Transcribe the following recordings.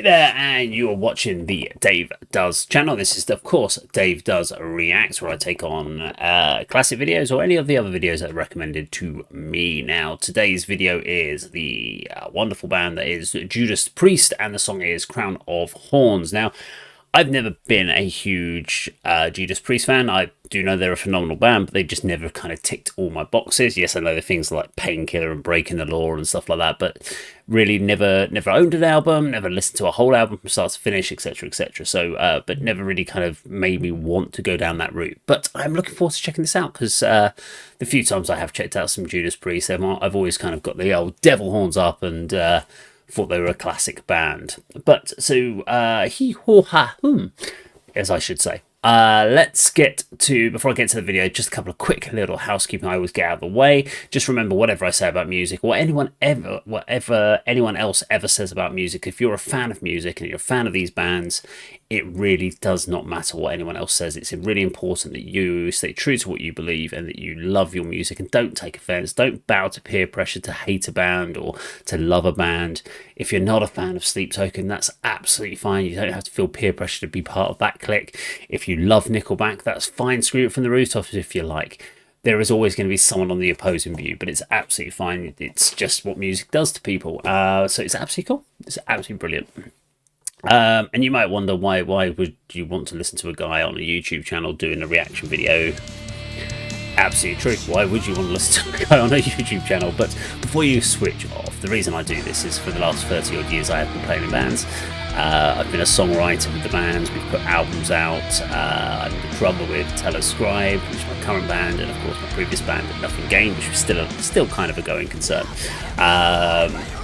Hey there, and you are watching the Dave Does channel. This is, of course, Dave Does Reacts, where I take on classic videos or any of the other videos that are recommended to me. Now, today's video is the wonderful band that is Judas Priest, and the song is Crown of Horns. Now, I've never been a huge Judas Priest fan. I do know they're a phenomenal band, but they just never kind of ticked all my boxes. Yes, I know the things like Painkiller and Breaking the Law and stuff like that, but really never owned an album, never listened to a whole album from start to finish, etc., etc. So, but never really kind of made me want to go down that route. But I'm looking forward to checking this out because the few times I have checked out some Judas Priest, I've always kind of got the old devil horns up and thought they were a classic band. But so as I should say. Let's get to, before I get to the video, just a couple of quick little housekeeping I always get out of the way. Just remember, whatever I say about music, or whatever anyone else ever says about music, if you're a fan of music and you're a fan of these bands, it really does not matter what anyone else says. It's really important that you stay true to what you believe and that you love your music and don't take offense. Don't bow to peer pressure to hate a band or to love a band. If you're not a fan of Sleep Token, that's absolutely fine. You don't have to feel peer pressure to be part of that clique. If you love Nickelback, that's fine. Scream it from the rooftops if you like. There is always going to be someone on the opposing view, but it's absolutely fine. It's just what music does to people. So it's absolutely cool. It's absolutely brilliant. And you might wonder why would you want to listen to a guy on a YouTube channel doing a reaction video? Absolutely true. Why would you want to listen to a guy on a YouTube channel? But before you switch off, the reason I do this is for the last 30 odd years I have been playing in bands. I've been a songwriter with the bands, we've put albums out, I'm the drummer with Telescribe, which is my current band, and of course my previous band at Nothing Gained, which was still kind of a going concern.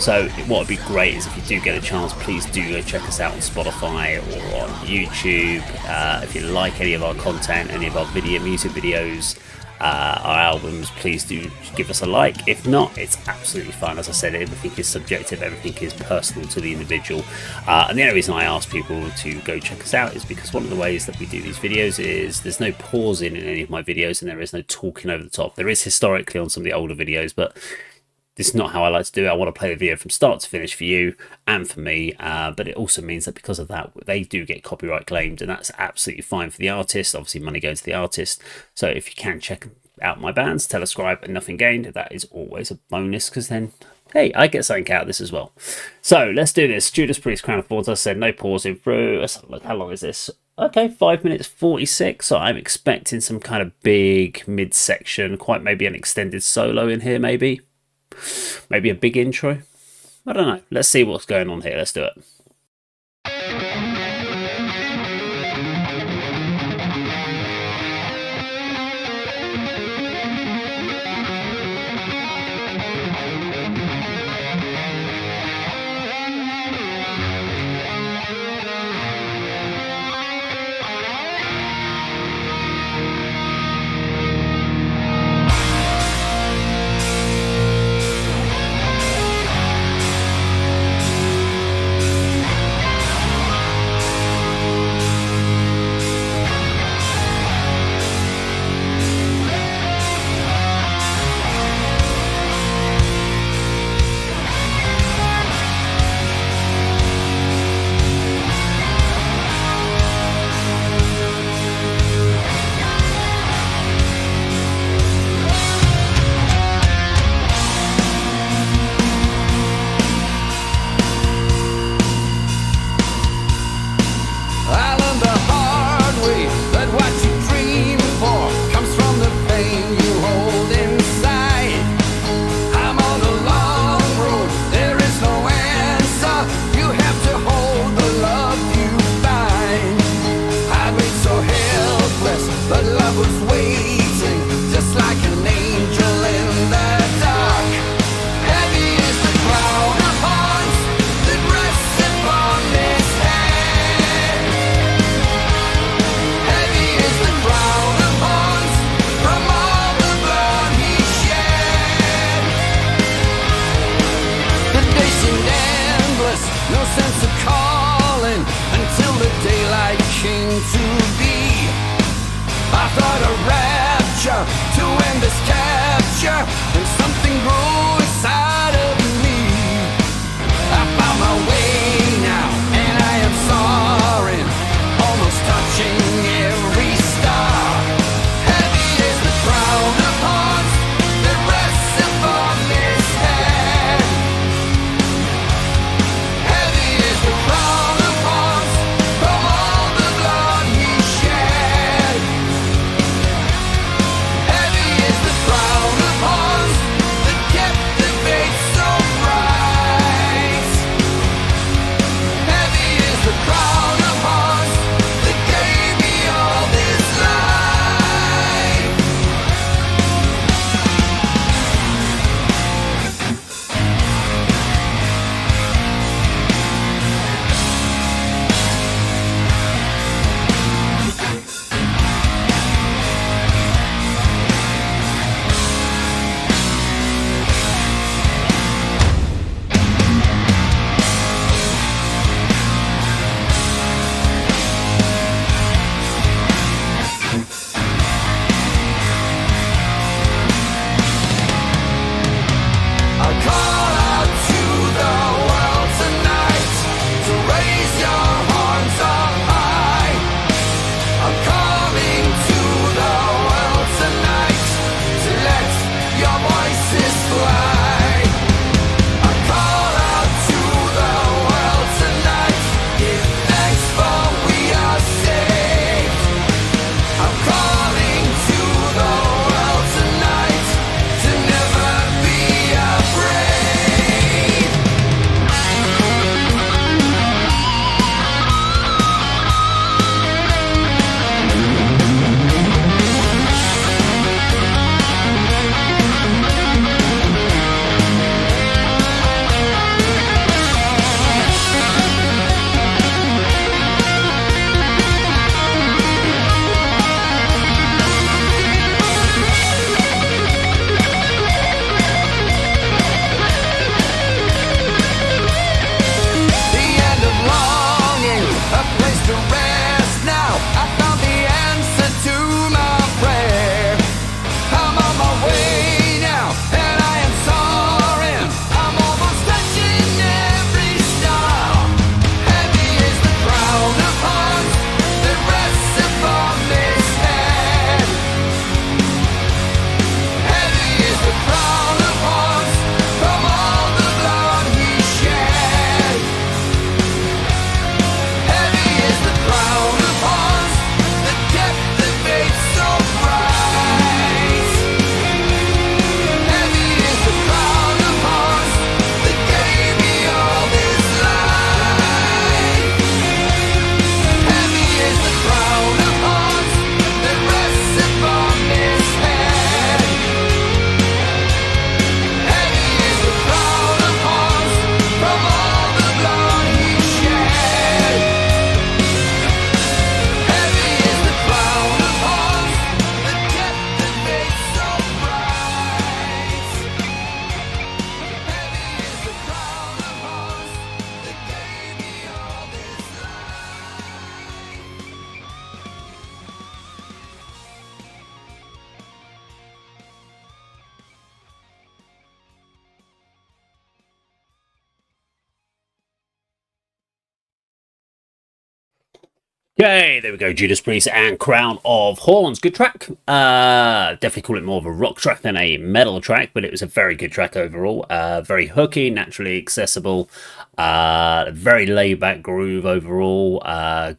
So what would be great is if you do get a chance, please do go check us out on Spotify or on YouTube. If you like any of our content, any of our music videos, our albums, please do give us a like. If not, it's absolutely fine. As I said, everything is subjective, everything is personal to the individual, and the only reason I ask people to go check us out is because one of the ways that we do these videos is there's no pausing in any of my videos and there is no talking over the top. There is historically on some of the older videos, but this is not how I like to do it. I want to play the video from start to finish for you and for me, but it also means that because of that, they do get copyright claimed, and that's absolutely fine for the artist. Obviously, money goes to the artist. So if you can check out my bands, Telescribe and Nothing Gained, that is always a bonus, because then, hey, I get something out of this as well. So let's do this. Judas Priest, Crown of Thorns. I said no pausing through. Let's have a look. How long is this? Okay, 5 minutes 46. So I'm expecting some kind of big mid-section, quite maybe an extended solo in here, maybe a big intro. I don't know. Let's see what's going on here. Let's do it. To end this capture, and something grew inside of me. I found my way now, and Yay, there we go. Judas Priest and Crown of Horns. Good track. Definitely call it more of a rock track than a metal track, but it was a very good track overall. Very hooky, naturally accessible. Very laid back groove overall.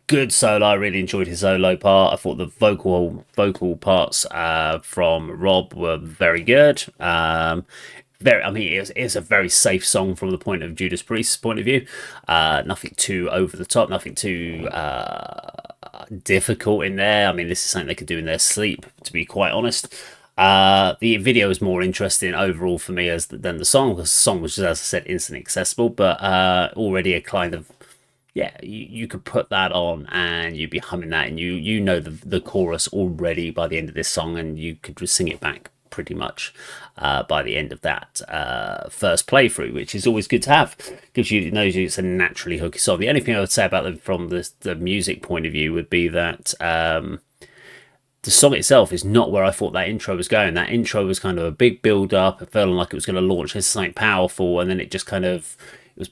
Good solo. I really enjoyed his solo part. I thought the vocal parts from Rob were very good. I mean, it's a very safe song from the point of Judas Priest's point of view. Nothing too over the top, nothing too difficult in there. I mean, this is something they could do in their sleep, to be quite honest. The video is more interesting overall for me than the song. The song was just, as I said, instantly accessible, but already a kind of, yeah, you could put that on and you'd be humming that, and you know the chorus already by the end of this song, and you could just sing it back pretty much by the end of that first playthrough, which is always good to have. Gives you, it knows you it's a naturally hooky song. The only thing I would say about them from the music point of view would be that the song itself is not where I thought that intro was going. That intro was kind of a big build up. It felt like it was going to launch into something powerful, and then it just kind of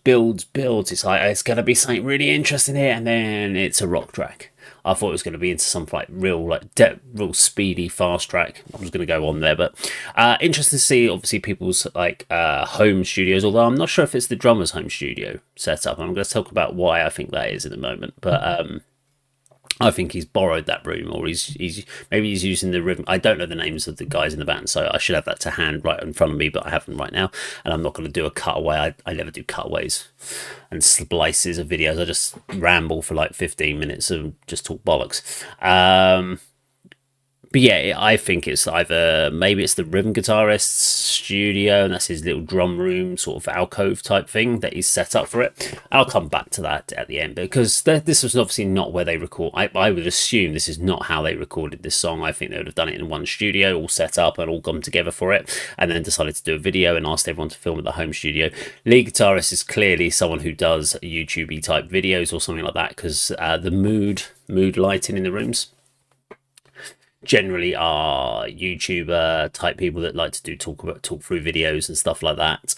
builds. It's like it's going to be something really interesting here, and then it's a rock track. I thought it was going to be into some real speedy fast track. I was going to go on there, but interesting to see obviously people's home studios. Although I'm not sure if it's the drummer's home studio setup. I'm going to talk about why I think that is in a moment, but. I think he's borrowed that room, or he's maybe he's using the rhythm. I don't know the names of the guys in the band, so I should have that to hand right in front of me, but I haven't right now, and I'm not going to do a cutaway. I never do cutaways and splices of videos. I just ramble for like 15 minutes and just talk bollocks. But yeah, I think it's either maybe it's the rhythm guitarist's studio, and that's his little drum room sort of alcove type thing that he's set up for it. I'll come back to that at the end, because this was obviously not where they record. I would assume this is not how they recorded this song. I think they would have done it in one studio, all set up and all come together for it, and then decided to do a video and asked everyone to film at the home studio. Lead guitarist is clearly someone who does YouTube-y type videos or something like that, because the mood lighting in the rooms generally are YouTuber type people that like to do talk through videos and stuff like that.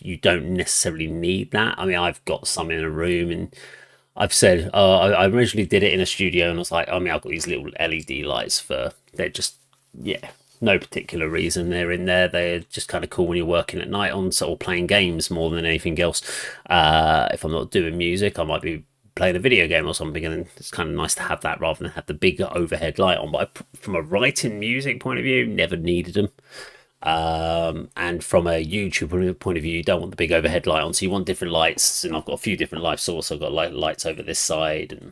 You don't necessarily need that. I mean, I've got some in a room, and I've said I originally did it in a studio, and I was like, I mean, I've got these little LED lights they're just, yeah, no particular reason they're in there. They're just kind of cool when you're working at night on or playing games more than anything else. If I'm not doing music, I might be playing a video game or something, and it's kind of nice to have that rather than have the big overhead light on. But from a writing music point of view, never needed them. And from a YouTube point of view, you don't want the big overhead light on, so you want different lights. And I've got a few different light sources. I've got lights over this side, and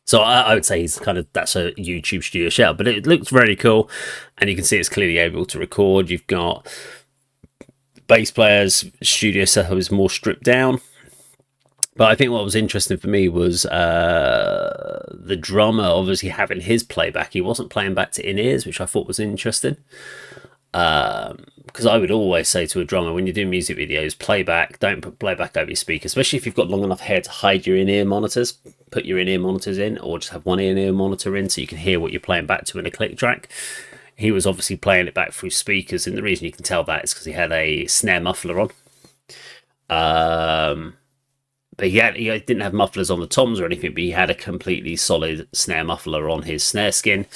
so I would say that's a YouTube studio shout. But it looks really cool, and you can see it's clearly able to record. You've got bass players' studio setup is more stripped down. But I think what was interesting for me was the drummer obviously having his playback. He wasn't playing back to in-ears, which I thought was interesting. Because I would always say to a drummer, when you're doing music videos, playback, don't put playback over your speaker, especially if you've got long enough hair to hide your in-ear monitors. Put your in-ear monitors in, or just have one in-ear monitor in so you can hear what you're playing back to in a click track. He was obviously playing it back through speakers, and the reason you can tell that is because he had a snare muffler on. But he didn't have mufflers on the toms or anything, but he had a completely solid snare muffler on his snare skin,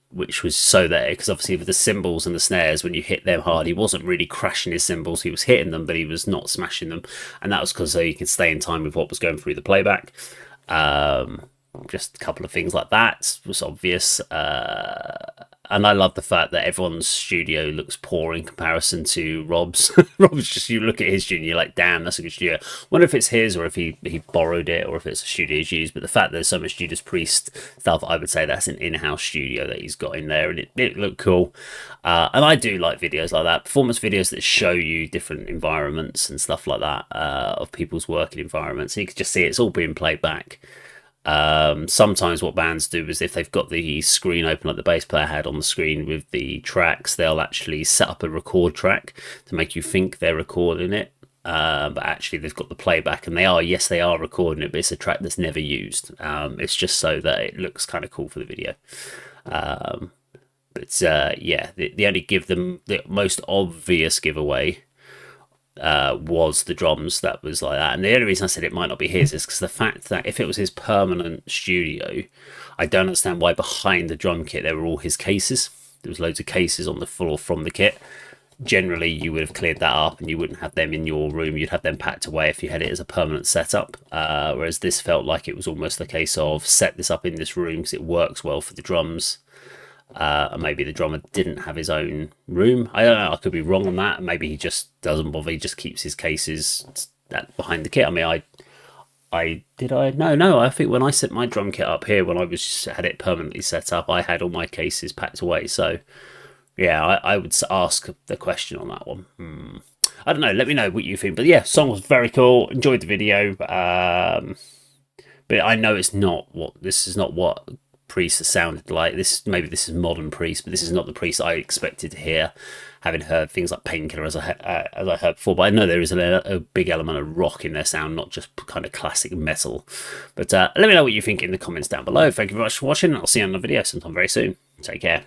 which was so that, because obviously with the cymbals and the snares, when you hit them hard, he wasn't really crashing his cymbals. He was hitting them, but he was not smashing them. And that was because he could stay in time with what was going through the playback. Just a couple of things like that was obvious. And I love the fact that everyone's studio looks poor in comparison to Rob's. Rob's just, you look at his studio and you're like, damn, that's a good studio. I wonder if it's his or if he borrowed it or if it's a studio he's used. But the fact that there's so much Judas Priest stuff, I would say that's an in-house studio that he's got in there, and it looked cool. And I do like videos like that, performance videos that show you different environments and stuff like that of people's working environments. And you can just see it's all being played back. Sometimes what bands do is if they've got the screen open like the bass player had on the screen with the tracks, they'll actually set up a record track to make you think they're recording it, but actually they've got the playback, and they are recording it, but it's a track that's never used. It's just so that it looks kind of cool for the video. The only the most obvious giveaway was the drums that was like that. And the only reason I said it might not be his is because the fact that if it was his permanent studio, I don't understand why behind the drum kit there were all his cases. There was loads of cases on the floor from the kit. Generally, you would have cleared that up and you wouldn't have them in your room. You'd have them packed away if you had it as a permanent setup. Whereas this felt like it was almost the case of set this up in this room because it works well for the drums. And maybe the drummer didn't have his own room. I don't know. I could be wrong on that. Maybe he just doesn't bother. He just keeps his cases behind the kit. I mean, No. I think when I set my drum kit up here, when I had it permanently set up, I had all my cases packed away. So yeah, I would ask the question on that one. I don't know. Let me know what you think. But yeah, song was very cool. Enjoyed the video. But I know this is not what Priest sounded like. Maybe this is modern Priest, but this is not the Priest I expected to hear, having heard things like Painkiller as I heard before. But I know there is a big element of rock in their sound, not just kind of classic metal. But let me know what you think in the comments down below. Thank you very much for watching. I'll see you on the video sometime very soon. Take care.